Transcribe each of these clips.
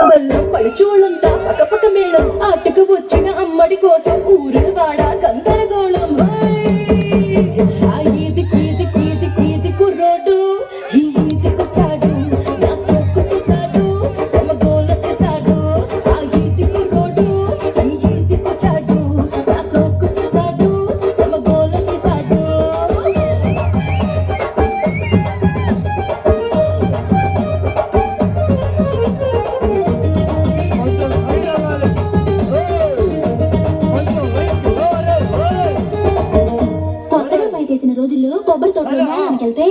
బల్లో పడిచోళ్ళంతా పక్కపక్క మేళం ఆటకు వచ్చిన అమ్మడి కోసం ఊరు వాడ గందరగోళం ఆ ఈది కుర్రోడు ఈ ఈదికొచ్చాడు నా సోకు చేశాడు తమ గోల చేశాడు ఆ ఈది కుర్రోడు ఈ ఈదికొచ్చాడు నా సోకు చేశాడు తమ గోల చేశాడు చేసిన రోజుల్లో కొబ్బరి తోటలో మేళానికి వెళ్తే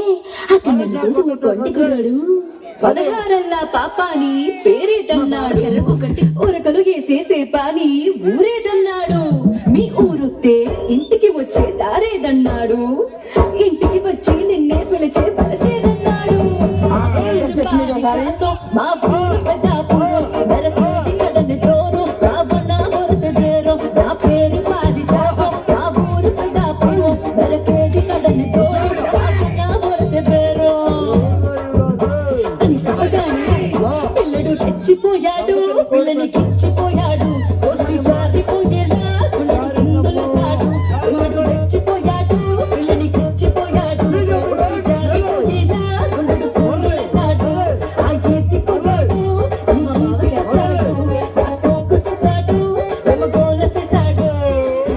అక్కడ నన్ను చూసి కొంటి కుర్రాడు 16 పాపాని పేరేటన్నాడు ఎర్రకొకటి ఉరకలు వేసేసే పాని ఊరేదన్నాడు మీ ఊరొత్తే ఇంటికి వచ్చే దారేదన్నాడు ఇంటికి వచ్చి నిన్నే పిలిచే పరసేదన్నాడు మా ఊరు పెద్దాపురం నరకోటి కడని తోరు రాబన్న వరసడేరు నా పేరు పాలి చాపం మా ఊరు పెద్దాపురం నరకేటి కడని తోరు రాబన్న వరసడేరు అని సాగానే పిల్లడు తెచ్చిపోయాడు పిల్లని కిచ్చిపోయాడు కోసి జారిపోయేలా గుండెడు సింగులేశాడు పిల్లడు తెచ్చిపోయాడు పిల్లని కిచ్చిపోయాడు కోసి జారిపోయేలా గుండెడు సింగులేశాడు ఆ ఎత్తి కొన్నాడు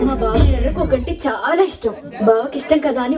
మా బావకి ఎర్రకొకంటి చాలా ఇష్టం బావకి ఇష్టం కదా అని